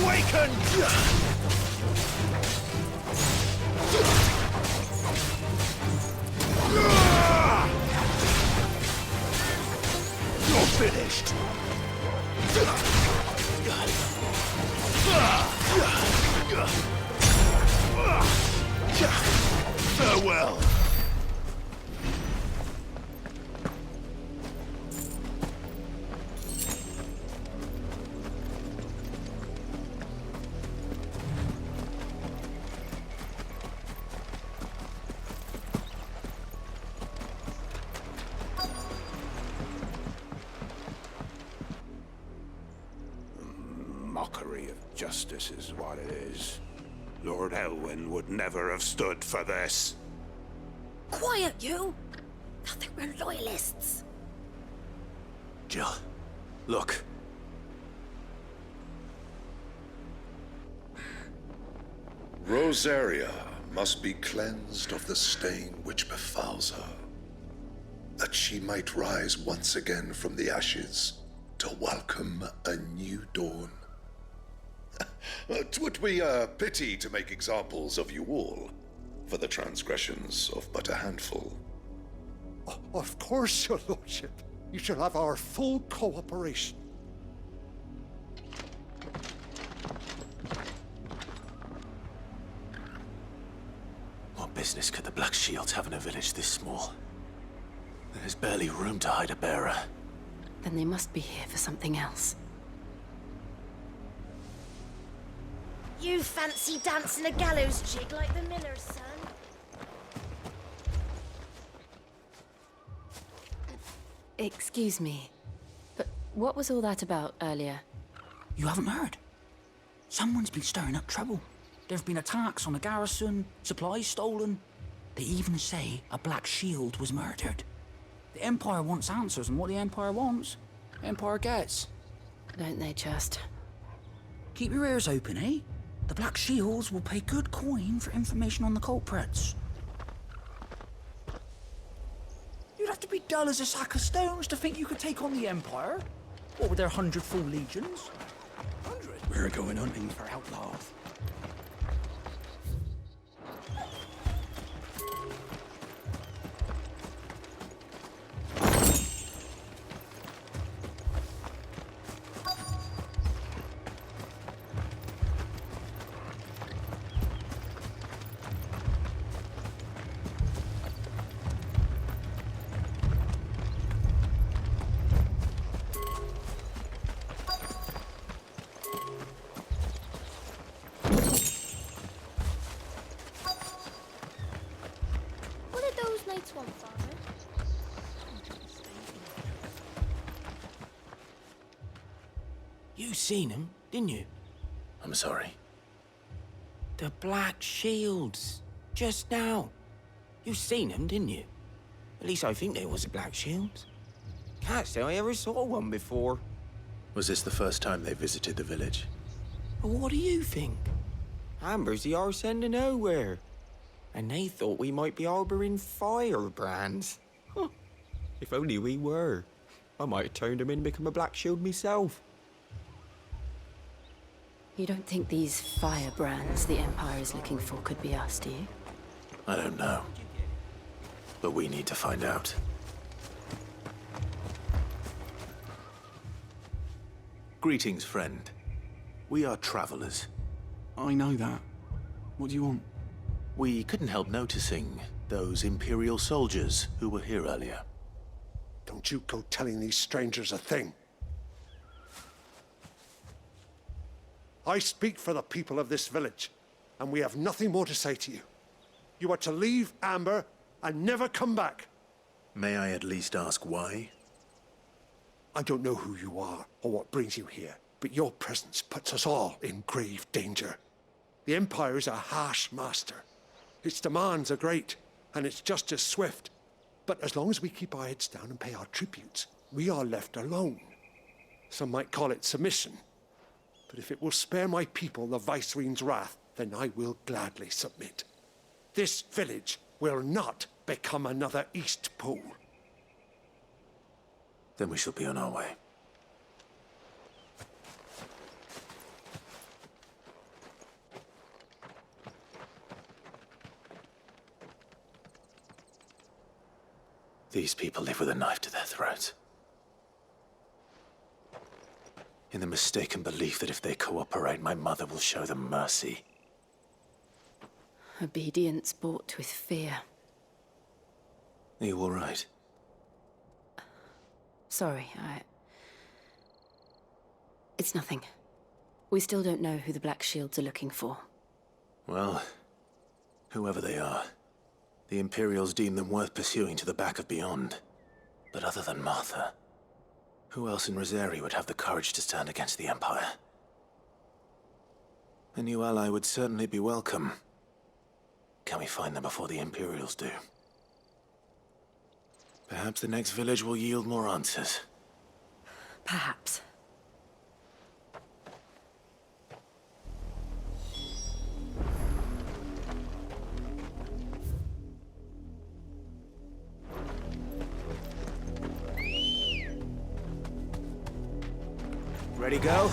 Awaken! You're finished! Farewell! Mockery of justice is what it is. Lord Elwyn would never have stood for this. Quiet, you! Nothing, we're loyalists. Jill, look. Rosaria must be cleansed of the stain which befouls her, that she might rise once again from the ashes to welcome a new dawn. 'Twould be a pity to make examples of you all, for the transgressions of but a handful. Of course, your lordship. You shall have our full cooperation. What business could the Black Shields have in a village this small? There's barely room to hide a bearer. Then they must be here for something else. You fancy dancing a gallows jig like the miller's son? Excuse me, but what was all that about earlier? You haven't heard? Someone's been stirring up trouble. There have been attacks on the garrison, supplies stolen. They even say a Black Shield was murdered. The Empire wants answers, and what the Empire wants, the Empire gets. Don't they just? Keep your ears open, eh? The Black Shields will pay good coin for information on the culprits. You'd have to be dull as a sack of stones to think you could take on the Empire. What with their 100 full legions? 100? We're going hunting for outlaws. You seen him, didn't you? I'm sorry. The Black Shields. Just now. You seen them, didn't you? At least I think there was a Black Shield. Can't say I ever saw one before. Was this the first time they visited the village? But what do you think? Amber's the arse end of nowhere. And they thought we might be harboring firebrands. Huh. If only we were. I might have turned them in and become a Black Shield myself. You don't think these firebrands the Empire is looking for could be us, do you? I don't know. But we need to find out. Greetings, friend. We are travelers. I know that. What do you want? We couldn't help noticing those Imperial soldiers who were here earlier. Don't you go telling these strangers a thing. I speak for the people of this village, and we have nothing more to say to you. You are to leave Amber and never come back. May I at least ask why? I don't know who you are or what brings you here, but your presence puts us all in grave danger. The Empire is a harsh master. Its demands are great, and its justice swift. But as long as we keep our heads down and pay our tributes, we are left alone. Some might call it submission. But if it will spare my people the Viceroy's wrath, then I will gladly submit. This village will not become another East Pole. Then we shall be on our way. These people live with a knife to their throats. In the mistaken belief that if they cooperate, my mother will show them mercy. Obedience bought with fear. Are you all right? Sorry, It's nothing. We still don't know who the Black Shields are looking for. Well, whoever they are, the Imperials deem them worth pursuing to the back of beyond. But other than Martha, who else in Rosaria would have the courage to stand against the Empire? A new ally would certainly be welcome. Can we find them before the Imperials do? Perhaps the next village will yield more answers. Perhaps. Ready, go?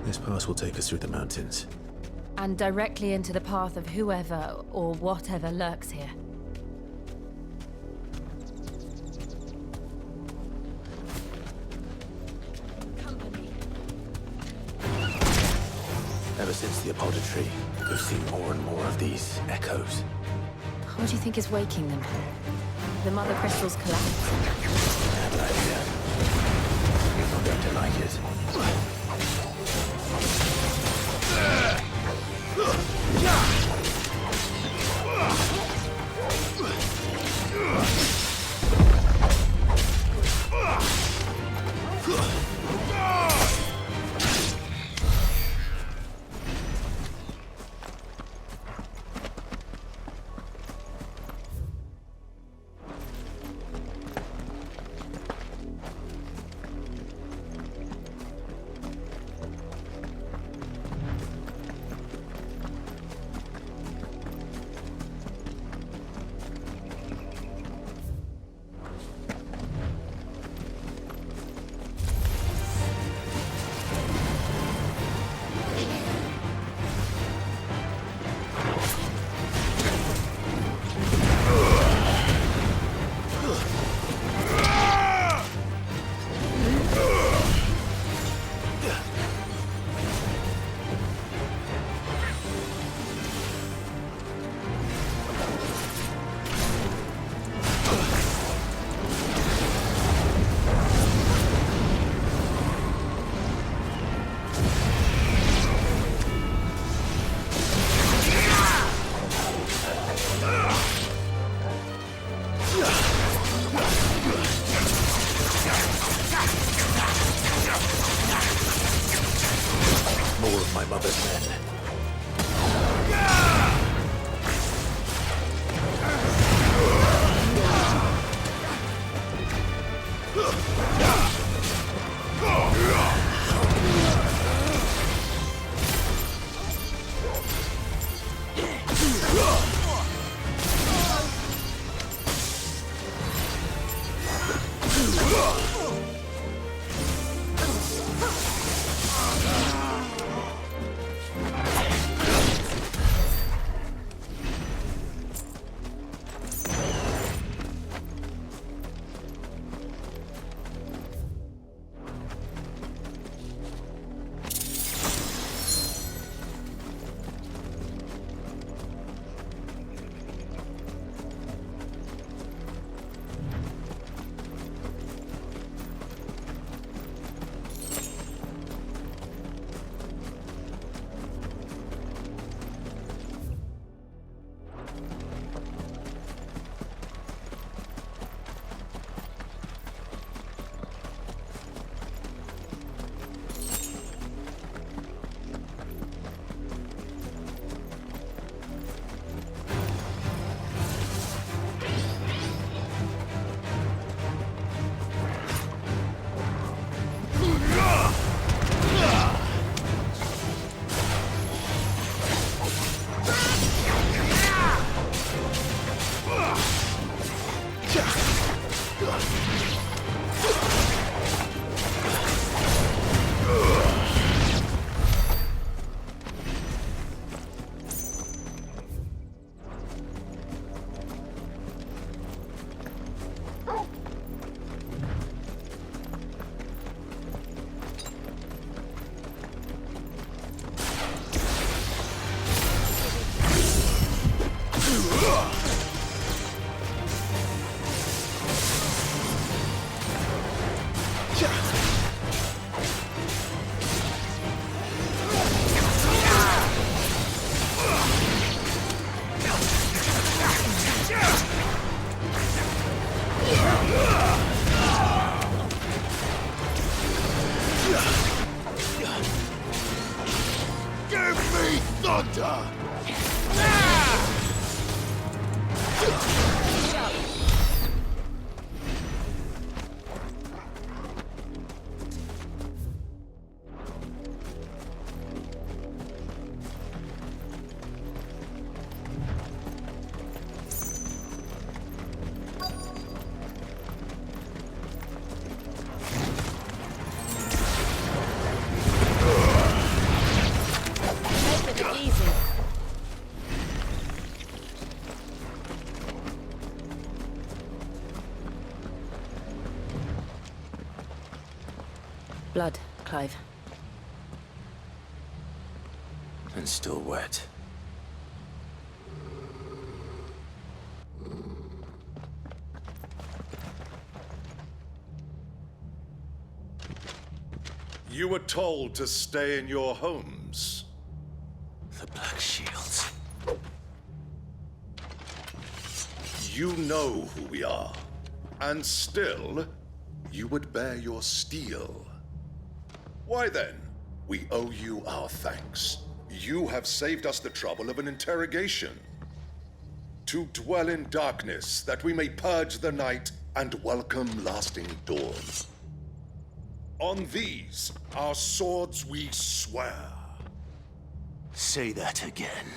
This pass will take us through the mountains. And directly into the path of whoever or whatever lurks here. Ever since the apodatory, we've seen more and more of these echoes. What do you think is waking them? The mother crystals collapse? Bad idea. You're not going to like it. More of my mother's men. Blood, Clive. And still wet. You were told to stay in your homes. The Black Shields. You know who we are. And still, you would bear your steel. Why then? We owe you our thanks. You have saved us the trouble of an interrogation. To dwell in darkness, that we may purge the night and welcome lasting dawn. On these, our swords we swear. Say that again.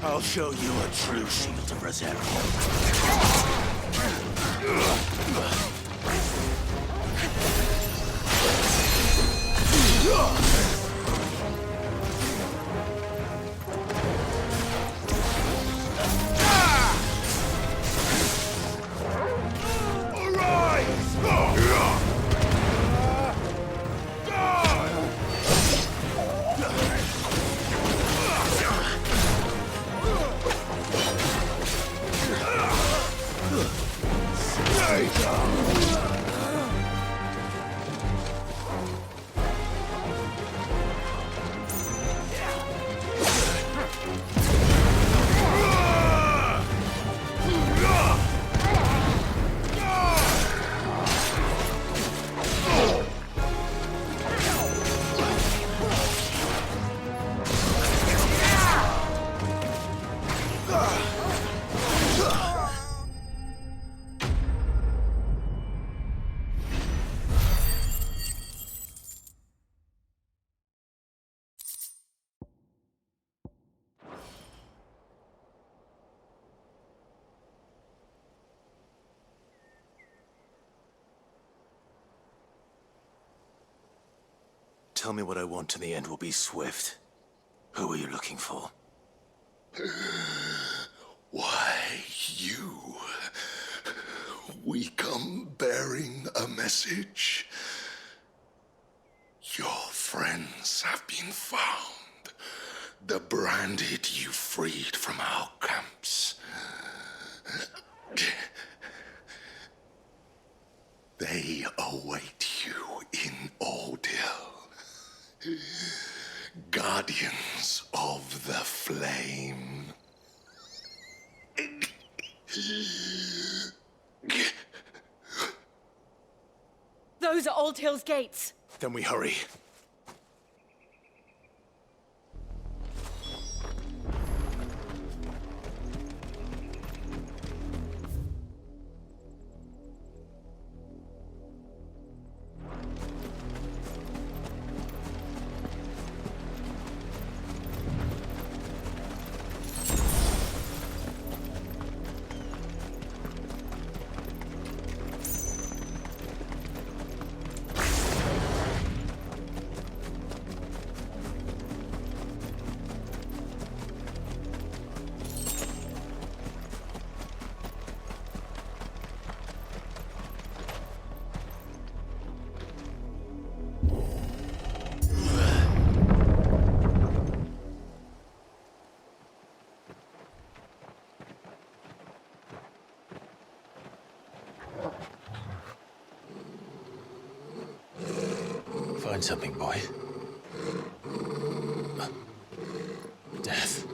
I'll show you a true Shield of Rosaria. Tell me what I want and the end will be swift. Who are you looking for? Why, you. We come bearing a message. Your friends have been found. The branded you freed from our camps. They await you in Ordeal. Guardians of the Flame. Those are Old Hill's gates. Then we hurry. Find something, boy. Death.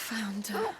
Found her.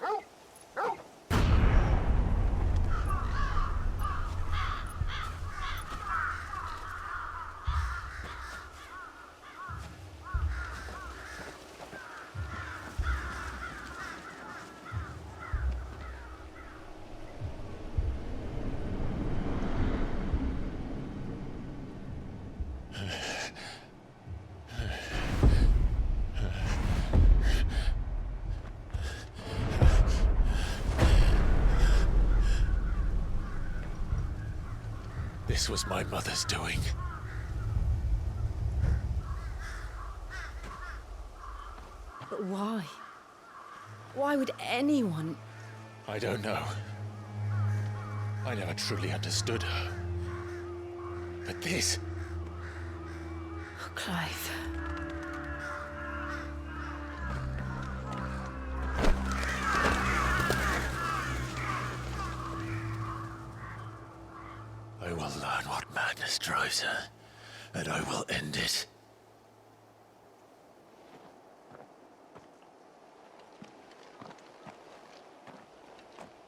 This was my mother's doing. But why? Why would anyone... I don't know. I never truly understood her. But this... Oh, Clive. I will learn what madness drives her, and I will end it.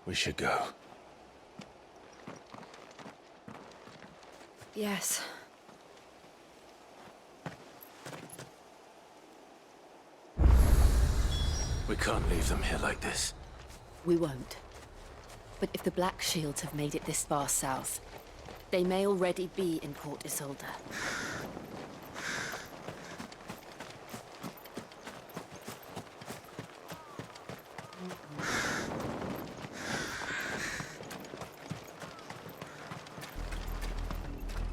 We should go. Yes. We can't leave them here like this. We won't. But if the Black Shields have made it this far south, they may already be in Port Isolde.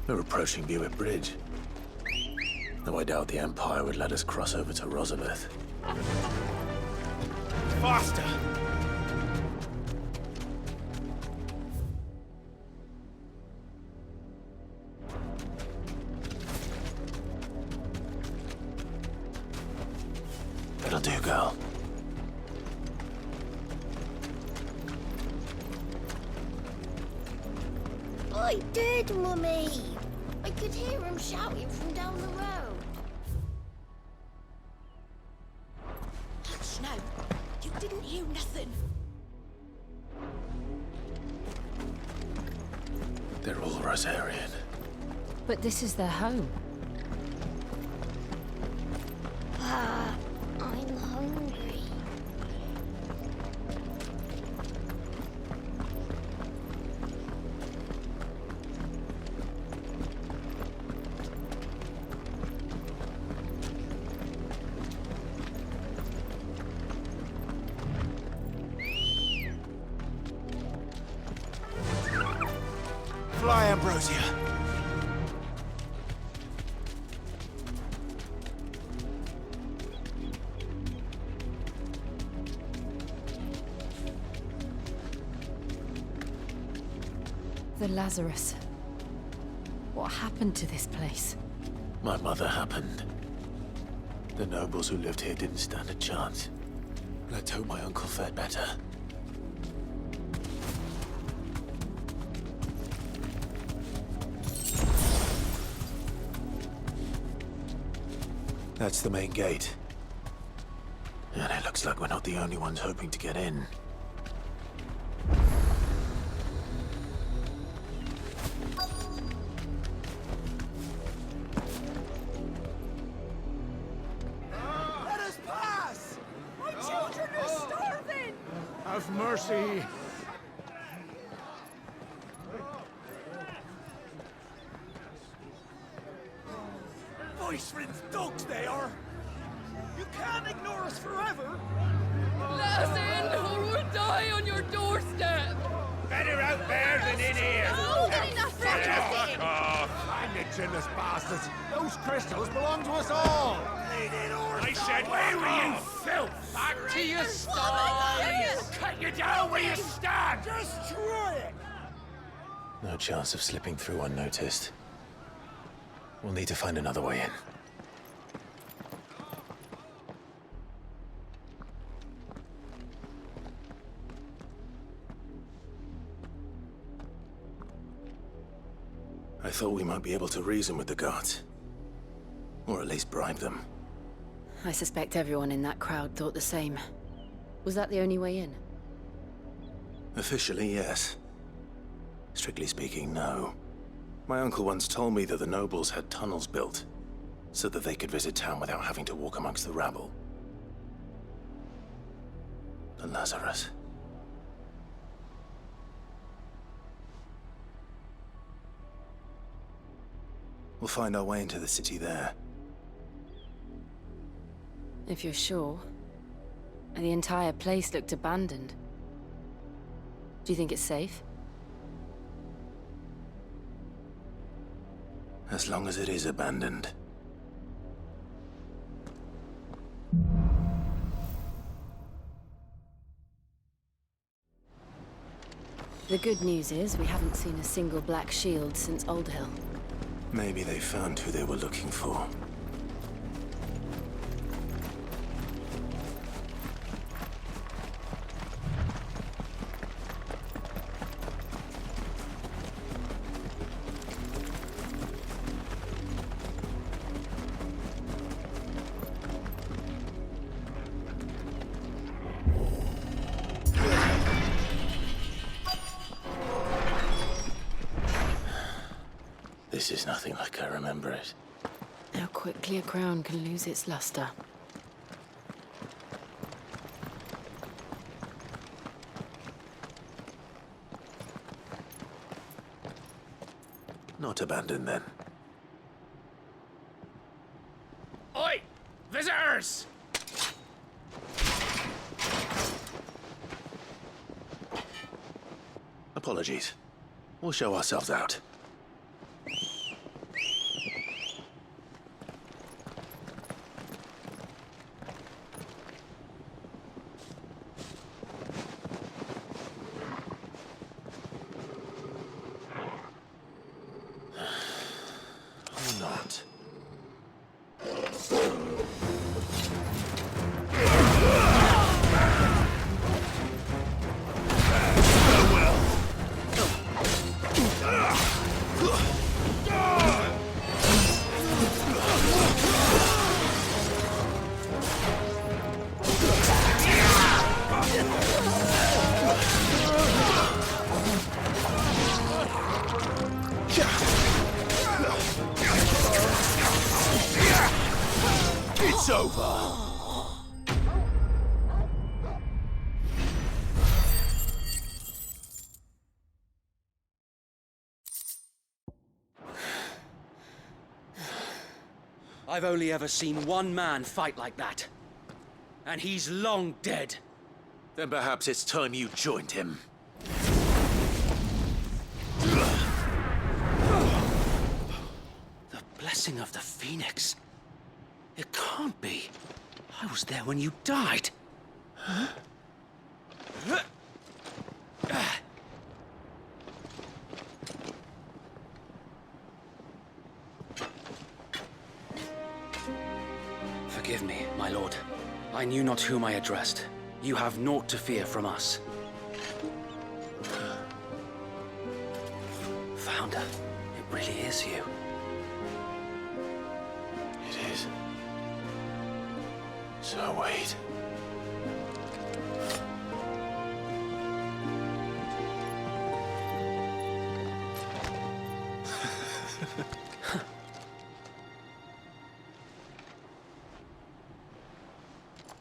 We're approaching Buick Bridge. Though I doubt the Empire would let us cross over to Rosalith. Faster! That'll do, girl. I did, Mummy. I could hear him shouting from down the road. Hush now. You didn't hear nothing. They're all Rosarian. But this is their home. I'm hungry. Fly, Ambrosia! The Lazarus. What happened to this place? My mother happened. The nobles who lived here didn't stand a chance. Let's hope my uncle fared better. That's the main gate. And it looks like we're not the only ones hoping to get in. Let us pass! My children are starving! Have mercy! Voice-rinsed dogs they are! You can't ignore us forever! Let us in, or we'll die on your doorstep! Better out there than in here! Oh, good enough for everything! Hang it, chinless bastards! Those crystals belong to us all! I said, where were you, filth? Back to your sties! Cut you down where you stand! Just try it! No chance of slipping through unnoticed. We'll need to find another way in. I thought we might be able to reason with the guards. Or at least bribe them. I suspect everyone in that crowd thought the same. Was that the only way in? Officially, yes. Strictly speaking, no. My uncle once told me that the nobles had tunnels built, so that they could visit town without having to walk amongst the rabble. The Lazarus. We'll find our way into the city there. If you're sure. The entire place looked abandoned. Do you think it's safe? As long as it is abandoned. The good news is we haven't seen a single black shield since Old Hill. Maybe they found who they were looking for. This is nothing like I remember it. How quickly a crown can lose its luster. Not abandoned then. Oi! Visitors! Apologies. We'll show ourselves out. Or not. It's over! I've only ever seen one man fight like that. And he's long dead. Then perhaps it's time you joined him. The blessing of the Phoenix. It can't be. I was there when you died. Huh? Forgive me, my lord. I knew not whom I addressed. You have naught to fear from us. Founder, it really is you. It is. So wait.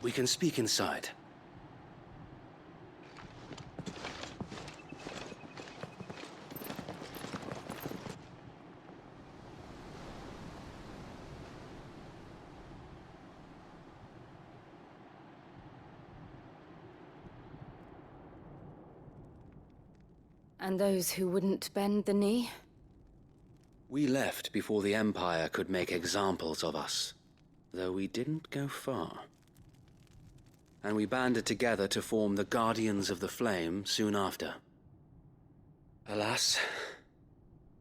We can speak inside. And those who wouldn't bend the knee? We left before the Empire could make examples of us, though we didn't go far. And we banded together to form the Guardians of the Flame soon after. Alas,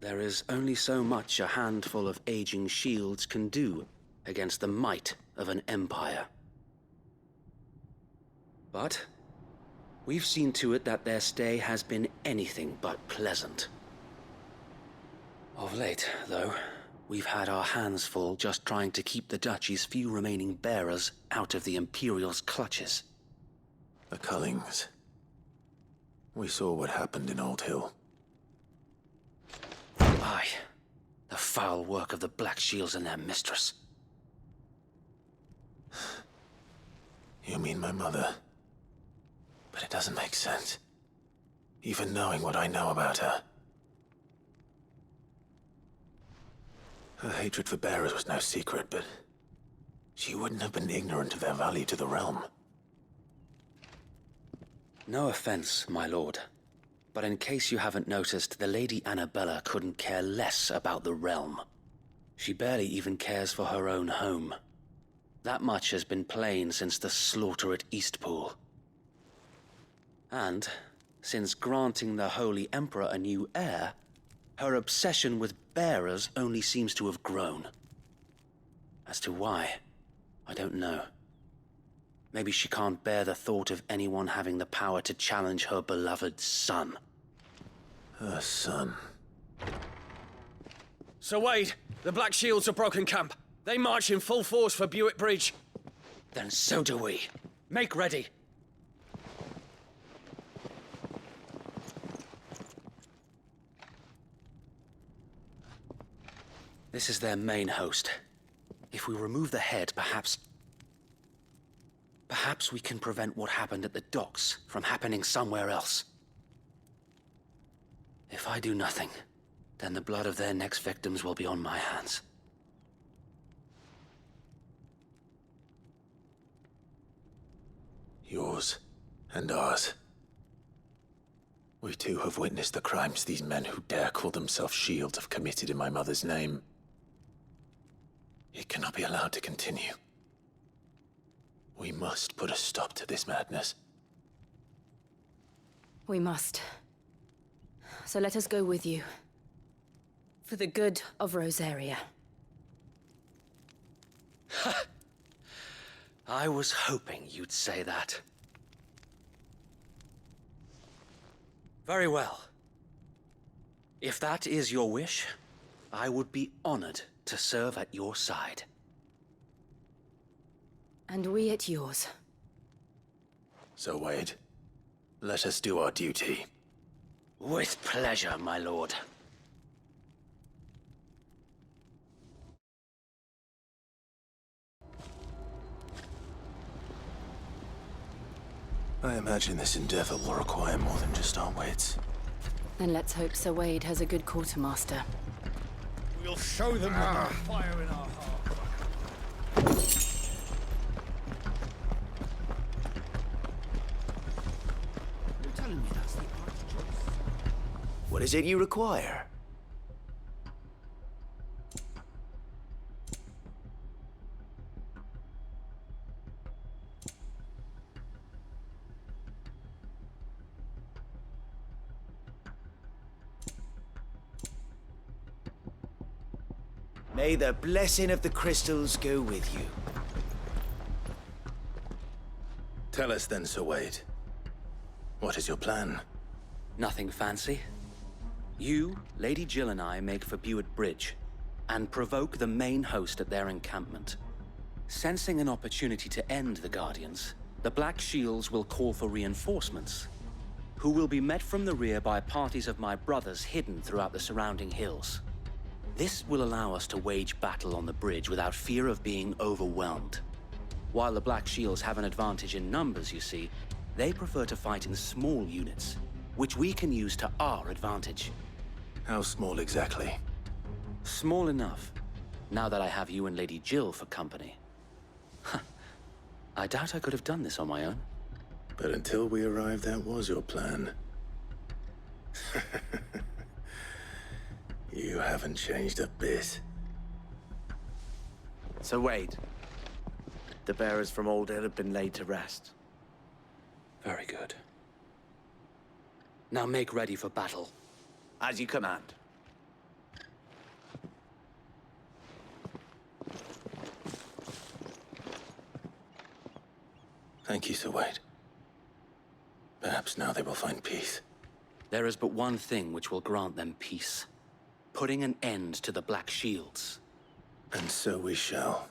there is only so much a handful of aging shields can do against the might of an empire. But we've seen to it that their stay has been anything but pleasant. Of late, though, we've had our hands full just trying to keep the Duchy's few remaining bearers out of the Imperial's clutches. The Cullings. We saw what happened in Old Hill. Aye. The foul work of the Black Shields and their mistress. You mean my mother? But it doesn't make sense. Even knowing what I know about her. Her hatred for bearers was no secret, but she wouldn't have been ignorant of their value to the realm. No offense, my lord, but in case you haven't noticed, the Lady Annabella couldn't care less about the realm. She barely even cares for her own home. That much has been plain since the slaughter at Eastpool. And, since granting the Holy Emperor a new heir, her obsession with bearers only seems to have grown. As to why, I don't know. Maybe she can't bear the thought of anyone having the power to challenge her beloved son. Her son. Sir Wade, the Black Shields have broken camp. They march in full force for Buick Bridge. Then so do we. Make ready. This is their main host. If we remove the head, perhaps we can prevent what happened at the docks from happening somewhere else. If I do nothing, then the blood of their next victims will be on my hands. Yours and ours. We too have witnessed the crimes these men who dare call themselves shields have committed in my mother's name. It cannot be allowed to continue. We must put a stop to this madness. We must. So let us go with you. For the good of Rosaria. I was hoping you'd say that. Very well. If that is your wish, I would be honored to serve at your side. And we at yours. So, Wade, let us do our duty. With pleasure, my lord. I imagine this endeavor will require more than just our wits. Then let's hope Sir Wade has a good quartermaster. We'll show them the fire in our hearts. You're telling me that's the Archduke? What is it you require? May the blessing of the crystals go with you. Tell us then, Sir Wade. What is your plan? Nothing fancy. You, Lady Jill and I make for Buick Bridge, and provoke the main host at their encampment. Sensing an opportunity to end the Guardians, the Black Shields will call for reinforcements, who will be met from the rear by parties of my brothers hidden throughout the surrounding hills. This will allow us to wage battle on the bridge without fear of being overwhelmed. While the Black Shields have an advantage in numbers, you see, they prefer to fight in small units, which we can use to our advantage. How small exactly? Small enough, now that I have you and Lady Jill for company. I doubt I could have done this on my own. But until we arrived, that was your plan. You haven't changed a bit. So Wade, the bearers from Old Hill have been laid to rest. Very good. Now make ready for battle. As you command. Thank you, Sir Wade. Perhaps now they will find peace. There is but one thing which will grant them peace. Putting an end to the Black Shields. And so we shall.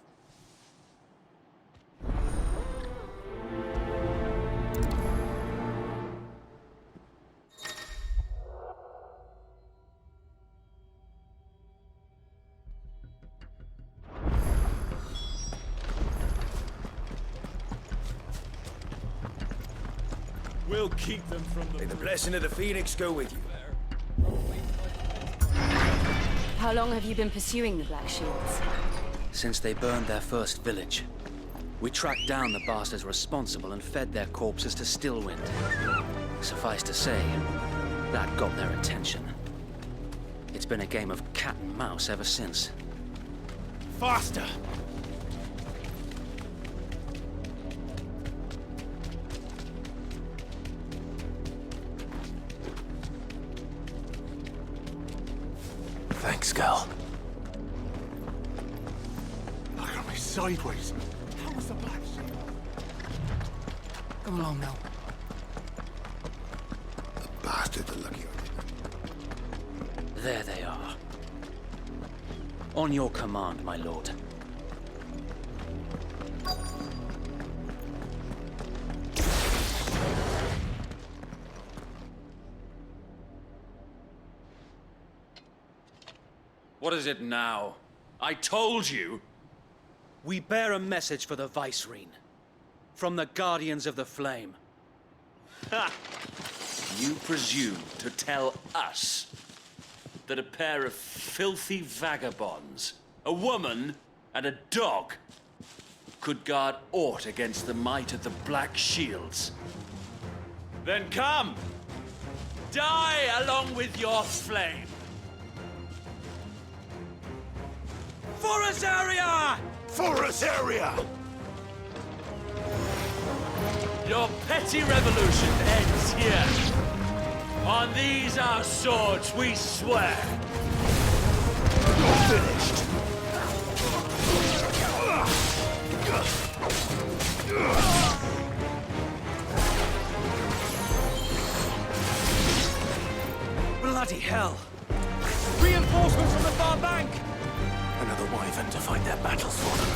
We'll keep them from the... May the blessing of the Phoenix go with you. How long have you been pursuing the Black Shields? Since they burned their first village. We tracked down the bastards responsible and fed their corpses to Stillwind. Suffice to say, that got their attention. It's been a game of cat and mouse ever since. Faster! Thanks, girl. Look at me sideways. How was the black shield? Come along now. The bastards are lucky I didn't. There they are. On your command, my lord. What is it now? I told you! We bear a message for the Vicereine. From the Guardians of the Flame. Ha! You presume to tell us that a pair of filthy vagabonds, a woman and a dog, could guard aught against the might of the Black Shields? Then come! Die along with your flame! For Rosaria! For Rosaria! Your petty revolution ends here. On these our swords we swear. You're finished. Bloody hell! Reinforcements from the far bank! Another wyvern to fight their battles for them.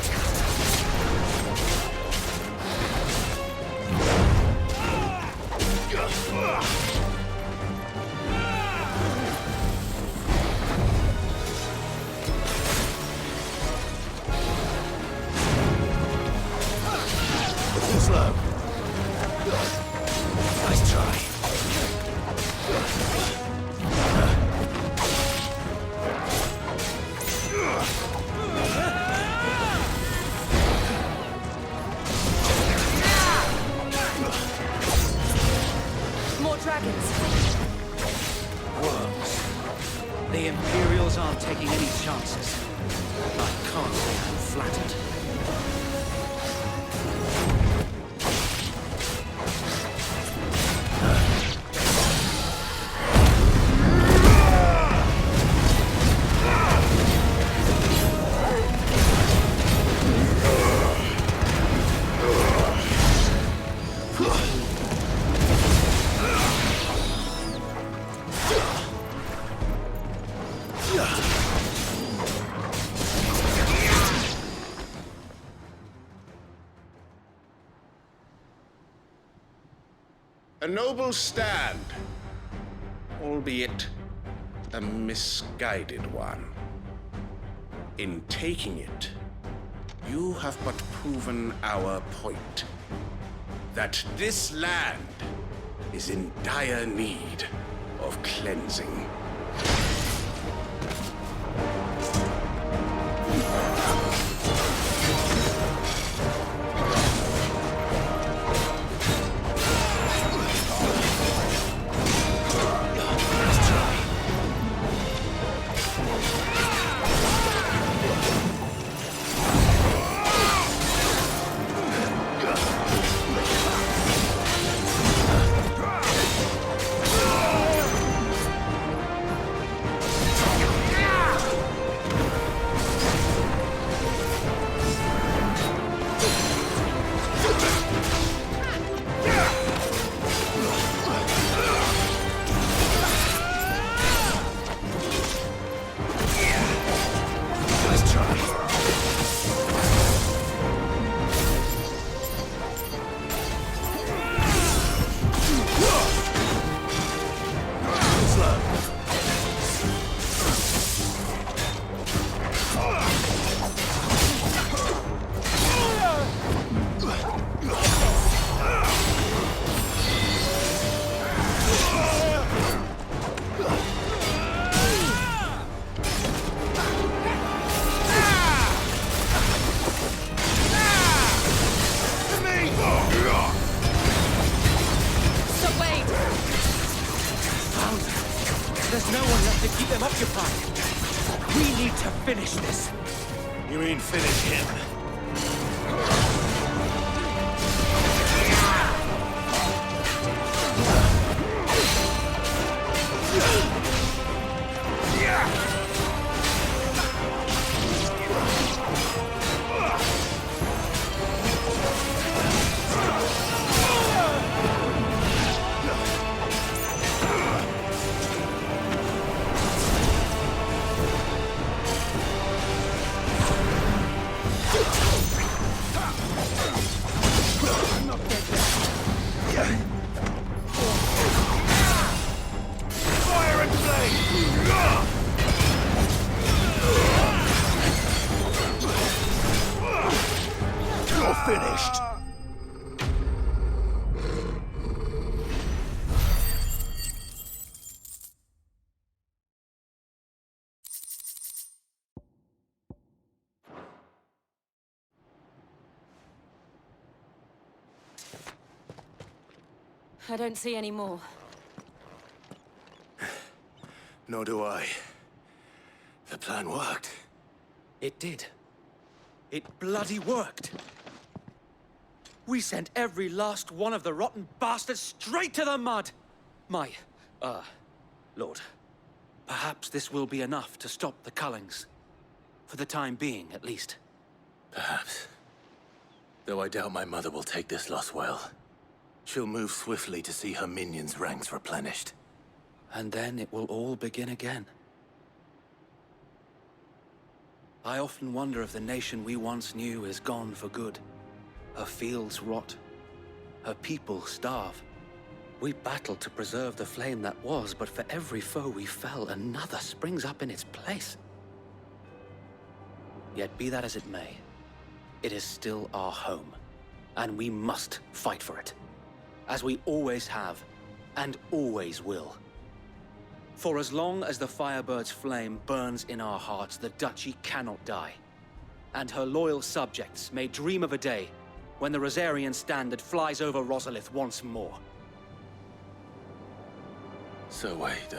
Too slow. Nice try. More dragons. Worms. The Imperials aren't taking any chances. I can't say I'm flattered. A noble stand, albeit a misguided one. In taking it, you have but proven our point, that this land is in dire need of cleansing. There's no one left to keep them occupied. We need to finish this. You mean finish him? Finished. I don't see any more. Nor do I. The plan worked. It did. It bloody worked. We sent every last one of the rotten bastards straight to the mud! Lord, perhaps this will be enough to stop the Cullings. For the time being, at least. Perhaps. Though I doubt my mother will take this loss well. She'll move swiftly to see her minions' ranks replenished. And then it will all begin again. I often wonder if the nation we once knew is gone for good. Her fields rot. Her people starve. We battled to preserve the flame that was, but for every foe we fell, another springs up in its place. Yet be that as it may, it is still our home, and we must fight for it, as we always have, and always will. For as long as the Firebird's flame burns in our hearts, the Duchy cannot die, and her loyal subjects may dream of a day when the Rosarian standard flies over Rosalith once more. So wait,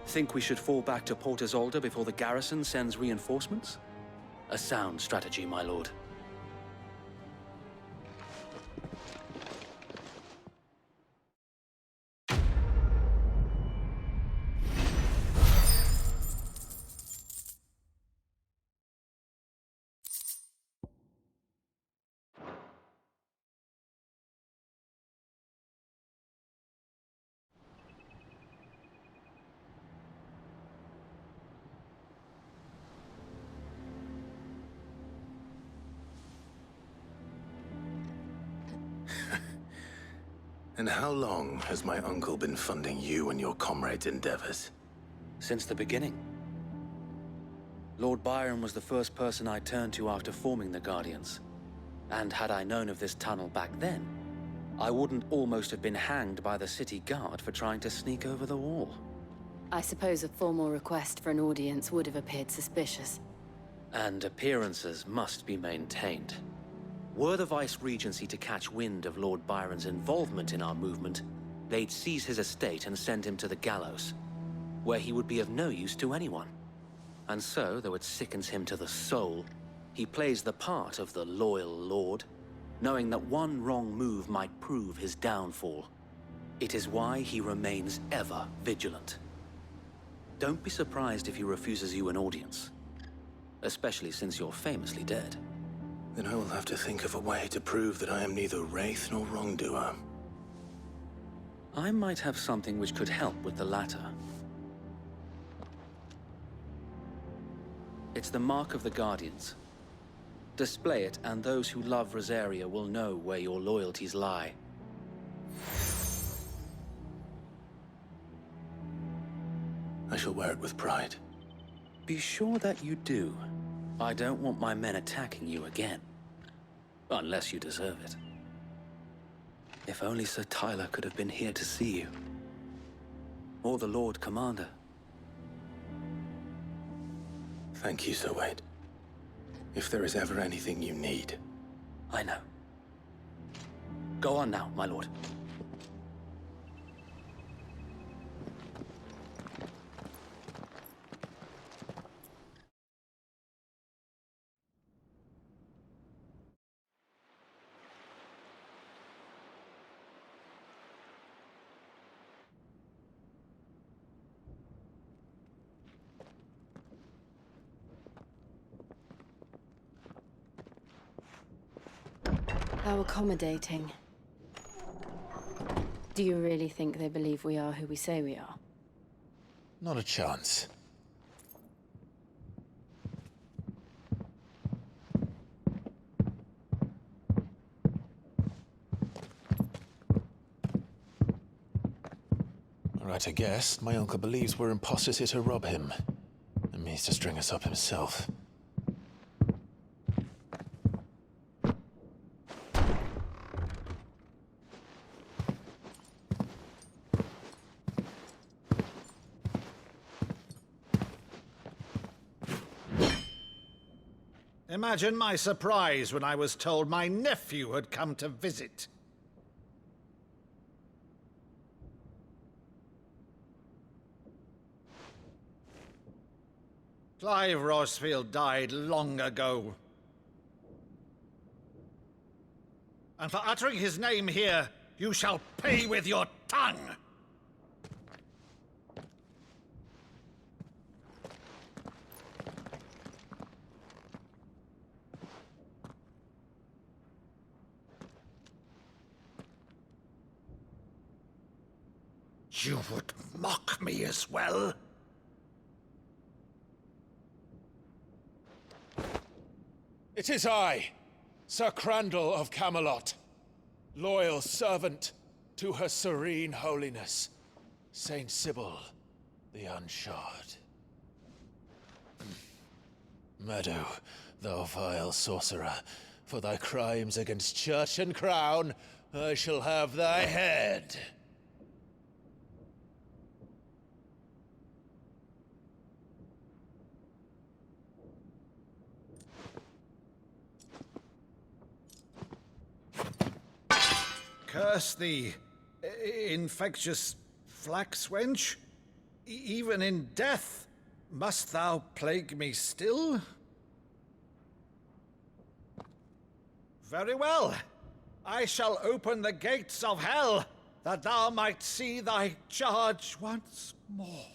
Think we should fall back to Port Isolde before the garrison sends reinforcements? A sound strategy, my lord. And how long has my uncle been funding you and your comrades' endeavors? Since the beginning. Lord Byron was the first person I turned to after forming the Guardians. And had I known of this tunnel back then, I wouldn't almost have been hanged by the city guard for trying to sneak over the wall. I suppose a formal request for an audience would have appeared suspicious. And appearances must be maintained. Were the Vice-Regency to catch wind of Lord Byron's involvement in our movement, they'd seize his estate and send him to the gallows, where he would be of no use to anyone. And so, though it sickens him to the soul, he plays the part of the loyal lord, knowing that one wrong move might prove his downfall. It is why he remains ever vigilant. Don't be surprised if he refuses you an audience, especially since you're famously dead. Then I will have to think of a way to prove that I am neither wraith nor wrongdoer. I might have something which could help with the latter. It's the mark of the Guardians. Display it, and those who love Rosaria will know where your loyalties lie. I shall wear it with pride. Be sure that you do. I don't want my men attacking you again. Unless you deserve it. If only Sir Tyler could have been here to see you. Or the Lord Commander. Thank you, Sir Wade. If there is ever anything you need. I know. Go on now, my lord. How accommodating. Do you really think they believe we are who we say we are? Not a chance. Right, I guess. My uncle believes we're imposters here to rob him. And means to string us up himself. Imagine my surprise when I was told my nephew had come to visit. Clive Rosfield died long ago. And for uttering his name here, you shall pay with your tongue! You would mock me as well? It is I, Sir Crandall of Camelot, loyal servant to Her Serene Holiness, Saint Sybil the Unshod. Meadow, thou vile sorcerer, for thy crimes against church and crown, I shall have thy head. Curse thee, infectious flax wench. Even in death, must thou plague me still? Very well. I shall open the gates of hell, that thou might see thy charge once more.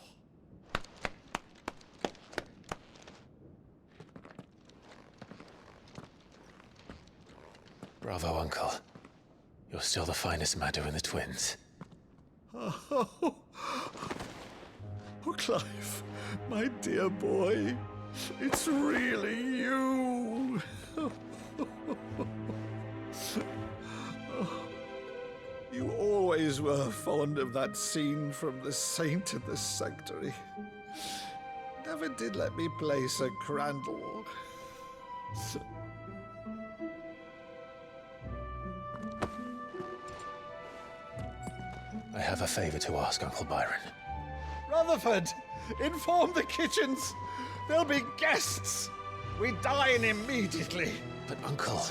Bravo, Uncle. You're still the finest Maddo in the twins. Oh, Clive, my dear boy, it's really you. You always were fond of that scene from The Saint in the Sanctuary. Never did let me play Sir Crandall. I have a favor to ask, Uncle Byron. Rutherford, inform the kitchens. There'll be guests. We dine immediately. But, Uncle...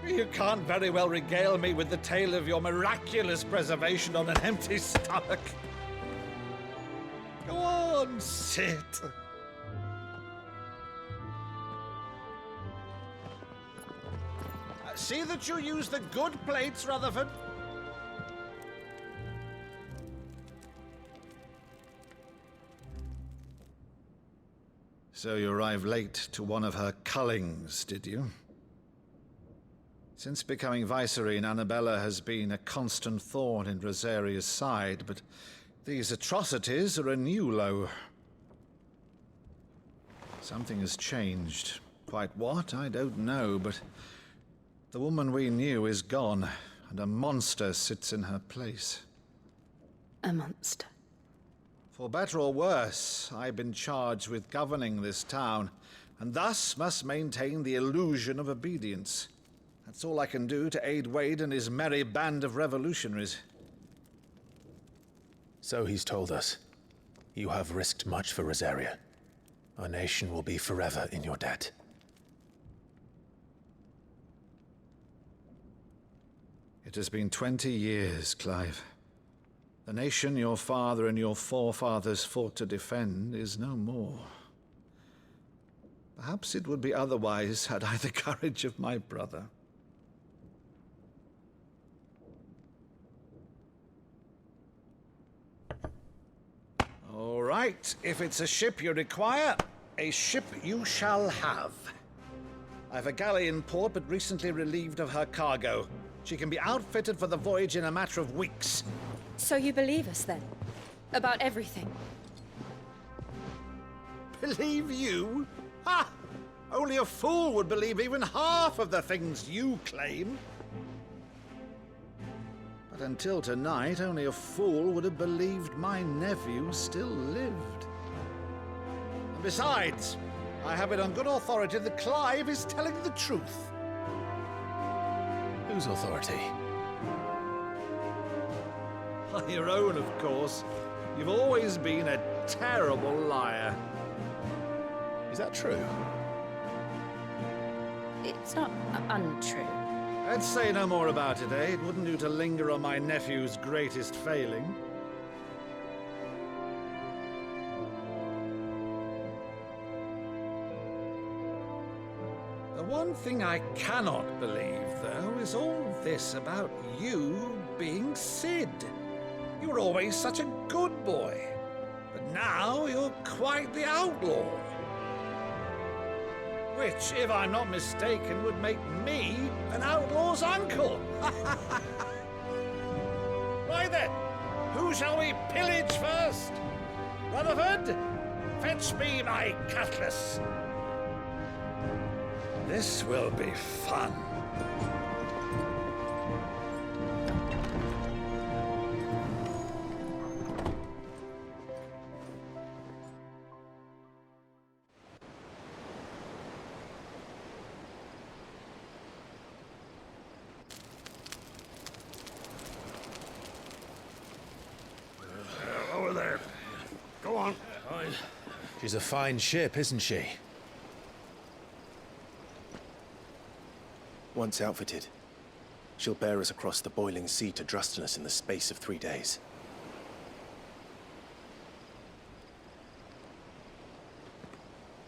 You can't very well regale me with the tale of your miraculous preservation on an empty stomach. Go on, sit. See that you use the good plates, Rutherford. So you arrived late to one of her cullings, did you? Since becoming Vicereine, Annabella has been a constant thorn in Rosaria's side, but these atrocities are a new low. Something has changed. Quite what, I don't know, but the woman we knew is gone, and a monster sits in her place. A monster? For better or worse, I've been charged with governing this town, and thus must maintain the illusion of obedience. That's all I can do to aid Wade and his merry band of revolutionaries. So he's told us. You have risked much for Rosaria. Our nation will be forever in your debt. It has been 20 years, Clive. The nation your father and your forefathers fought to defend is no more. Perhaps it would be otherwise had I the courage of my brother. All right, if it's a ship you require, a ship you shall have. I've a galley in port, but recently relieved of her cargo. She can be outfitted for the voyage in a matter of weeks. So you believe us then? About everything? Believe you? Ha! Only a fool would believe even half of the things you claim. But until tonight, only a fool would have believed my nephew still lived. And besides, I have it on good authority that Clive is telling the truth. Whose authority? Your own, of course. You've always been a terrible liar. Is that true? It's not untrue. Let's say no more about it, eh? It wouldn't do to linger on my nephew's greatest failing. The one thing I cannot believe, though, is all this about you being Sid. You were always such a good boy, but now you're quite the outlaw. Which, if I'm not mistaken, would make me an outlaw's uncle. Right then, who shall we pillage first? Rutherford, fetch me my cutlass. This will be fun. Over there. Go on. She's a fine ship, isn't she? Once outfitted, she'll bear us across the boiling sea to Drustinus in the space of 3 days.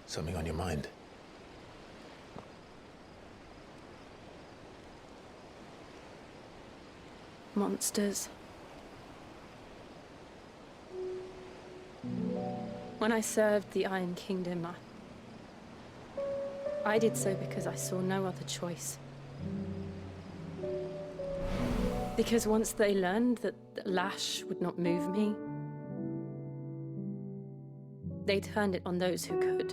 Something on your mind? Monsters. When I served the Iron Kingdom, I did so because I saw no other choice. Because once they learned that the lash would not move me, they turned it on those who could.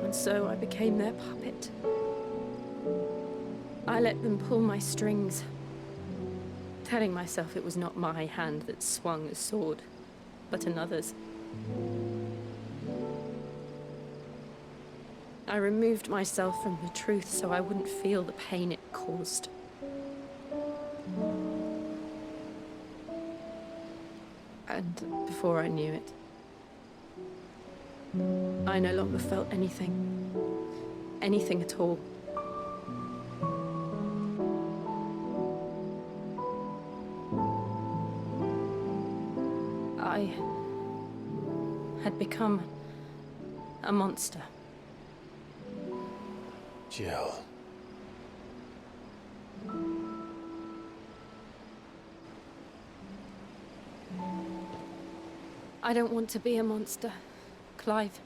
And so I became their puppet. I let them pull my strings, telling myself it was not my hand that swung the sword, but another's. I removed myself from the truth so I wouldn't feel the pain it caused. And before I knew it, I no longer felt anything. Anything at all. I had become a monster. Jill. I don't want to be a monster, Clive.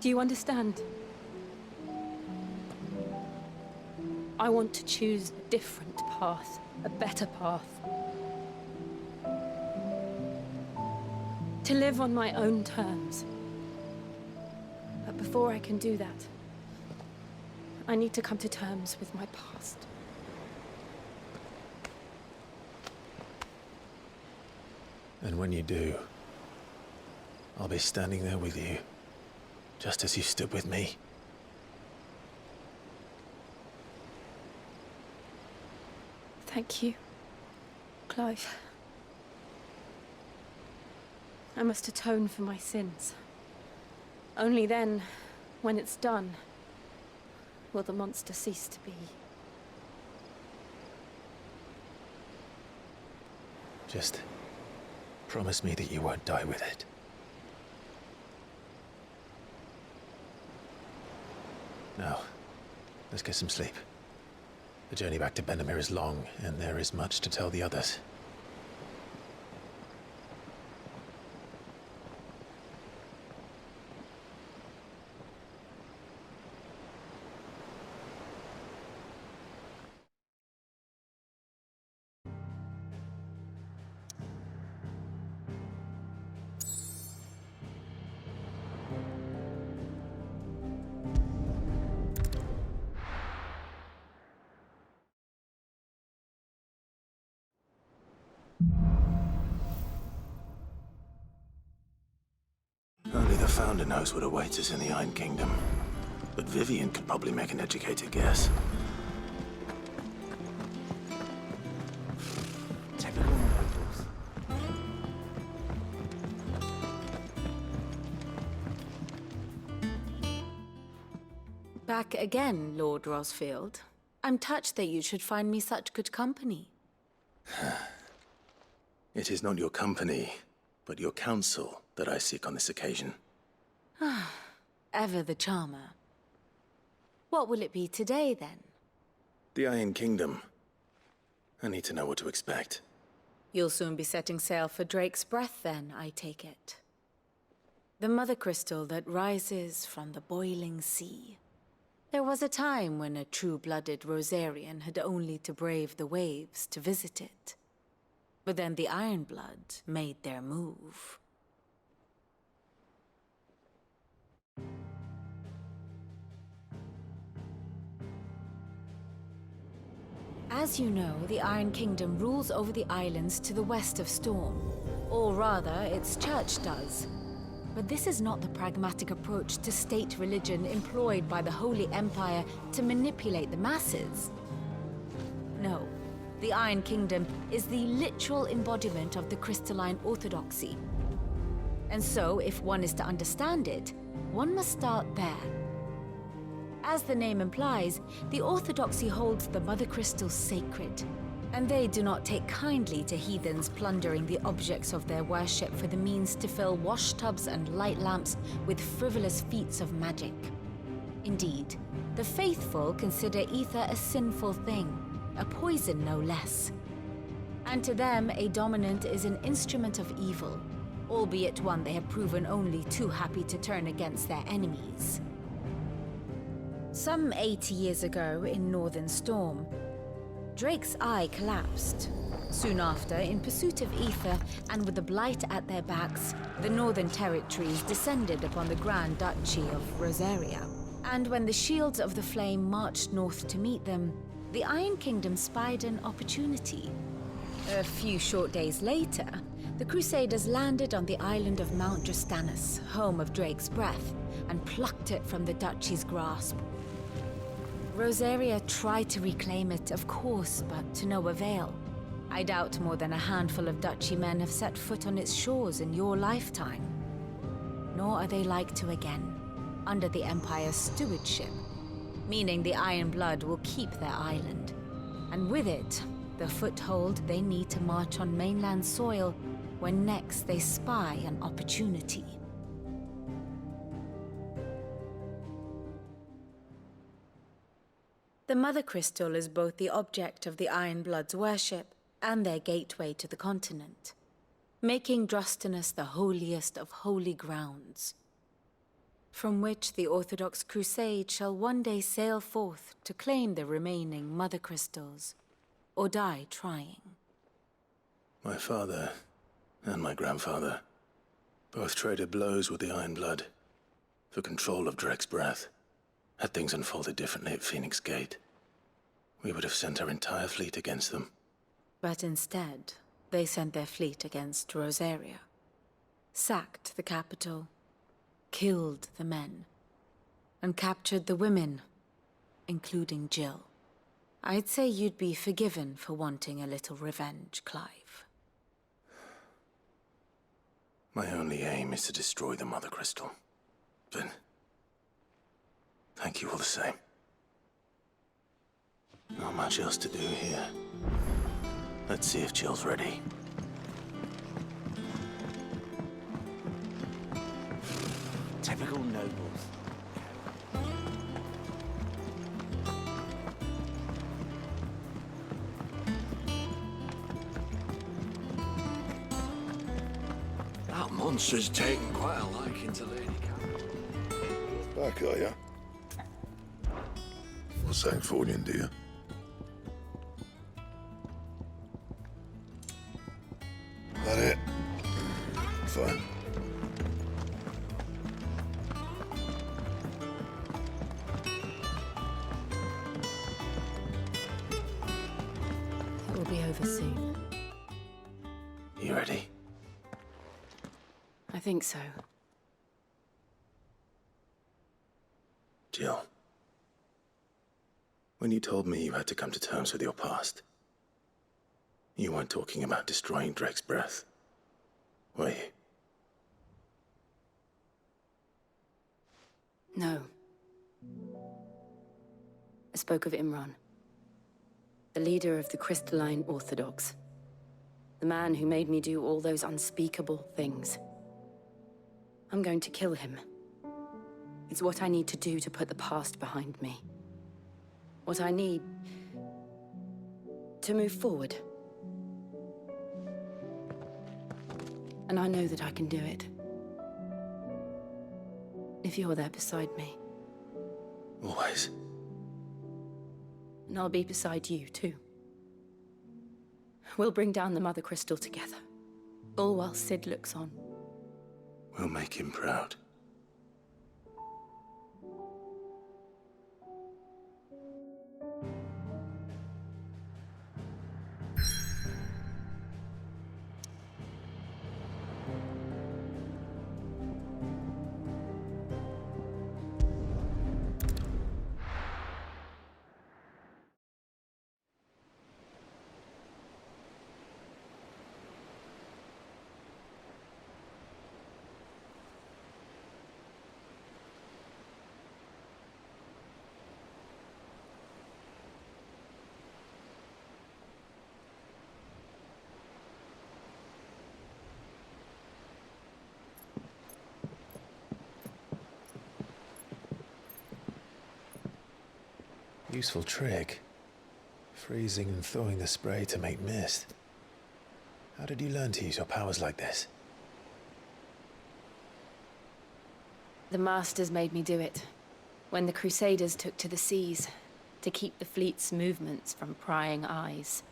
Do you understand? I want to choose a different path, a better path. To live on my own terms. But before I can do that, I need to come to terms with my past. And when you do, I'll be standing there with you, just as you stood with me. Thank you, Clive. I must atone for my sins. Only then, when it's done, will the monster cease to be. Just promise me that you won't die with it. Now, let's get some sleep. The journey back to Benamir is long, and there is much to tell the others. Founder knows what awaits us in the Iron Kingdom, but Vivian could probably make an educated guess. Typical nobles. Back again, Lord Rosfield. I'm touched that you should find me such good company. It is not your company, but your counsel that I seek on this occasion. Ever the charmer. What will it be today, then? The Iron Kingdom. I need to know what to expect. You'll soon be setting sail for Drake's Breath, then, I take it. The mother crystal that rises from the boiling sea. There was a time when a true-blooded Rosarian had only to brave the waves to visit it. But then the Ironblood made their move. As you know, the Iron Kingdom rules over the islands to the west of Storm. Or rather, its church does. But this is not the pragmatic approach to state religion employed by the Holy Empire to manipulate the masses. No, the Iron Kingdom is the literal embodiment of the crystalline orthodoxy. And so, if one is to understand it, one must start there. As the name implies, the orthodoxy holds the mother crystals sacred, and they do not take kindly to heathens plundering the objects of their worship for the means to fill washtubs and light lamps with frivolous feats of magic. Indeed, the faithful consider ether a sinful thing, a poison no less. And to them, a dominant is an instrument of evil, albeit one they have proven only too happy to turn against their enemies. Some 80 years ago, in Northern Storm, Drake's eye collapsed. Soon after, in pursuit of ether, and with the Blight at their backs, the Northern Territories descended upon the Grand Duchy of Rosaria. And when the Shields of the Flame marched north to meet them, the Iron Kingdom spied an opportunity. A few short days later, the Crusaders landed on the island of Mount Justanus, home of Drake's Breath, and plucked it from the Duchy's grasp. Rosaria tried to reclaim it, of course, but to no avail. I doubt more than a handful of Duchy men have set foot on its shores in your lifetime. Nor are they like to again, under the Empire's stewardship, meaning the Iron Blood will keep their island, and with it, the foothold they need to march on mainland soil when next they spy an opportunity. The Mother Crystal is both the object of the Iron Blood's worship and their gateway to the continent, making Drostanus the holiest of holy grounds, from which the Orthodox Crusade shall one day sail forth to claim the remaining Mother Crystals, or die trying. My father and my grandfather both traded blows with the Iron Blood for control of Drake's Breath. Had things unfolded differently at Phoenix Gate, we would have sent our entire fleet against them. But instead, they sent their fleet against Rosaria, sacked the capital, killed the men, and captured the women, including Jill. I'd say you'd be forgiven for wanting a little revenge, Clive. My only aim is to destroy the Mother Crystal. But thank you all the same. Not much else to do here. Let's see if Jill's ready. Typical nobles. That monster's taken quite a liking to Lady Carol. Back, are ya? What's that for you, dear? That it? Fine. It will be over soon. You ready? I think so. Jill. When you told me you had to come to terms with your past, you weren't talking about destroying Drake's breath, were you? No. I spoke of Imran, the leader of the Crystalline Orthodox. The man who made me do all those unspeakable things. I'm going to kill him. It's what I need to do to put the past behind me. What I need to move forward. And I know that I can do it. If you're there beside me. Always. And I'll be beside you, too. We'll bring down the Mother Crystal together. All while Sid looks on. We'll make him proud. Useful trick. Freezing and thawing the spray to make mist. How did you learn to use your powers like this? The Masters made me do it. When the Crusaders took to the seas, to keep the fleet's movements from prying eyes.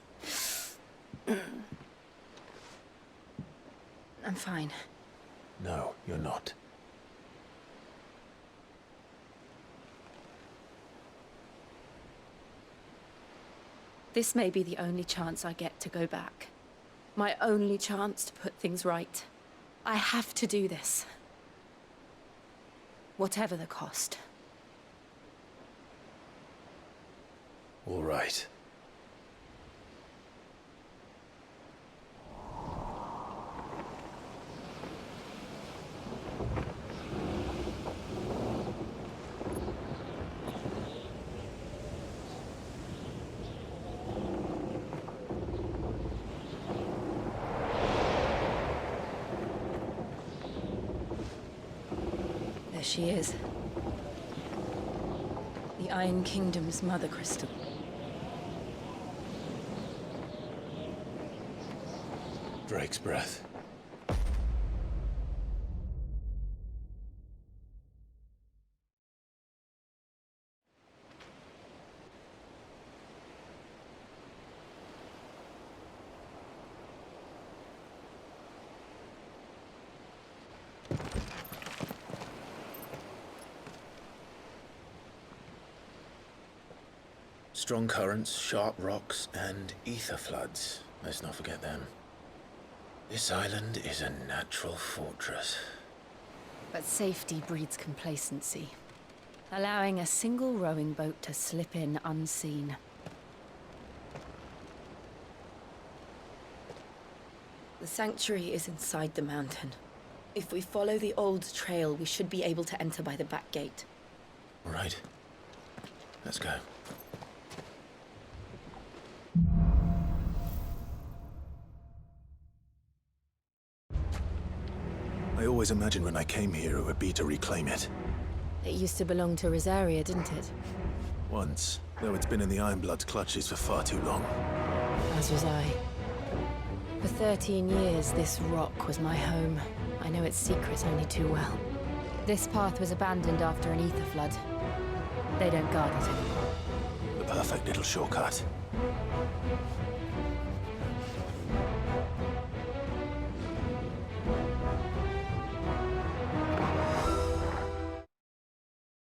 I'm fine. No, you're not. This may be the only chance I get to go back. My only chance to put things right. I have to do this. Whatever the cost. All right. There she is. The Iron Kingdom's Mother Crystal. Drake's breath. Strong currents, sharp rocks, and ether floods. Let's not forget them. This island is a natural fortress. But safety breeds complacency. Allowing a single rowing boat to slip in unseen. The sanctuary is inside the mountain. If we follow the old trail, we should be able to enter by the back gate. All right. Let's go. I always imagined when I came here it would be to reclaim it. It used to belong to Rosaria, didn't it? Once, though it's been in the Ironblood's clutches for far too long. As was I. For 13 years, this rock was my home. I know its secret only too well. This path was abandoned after an ether flood. They don't guard it anymore. The perfect little shortcut.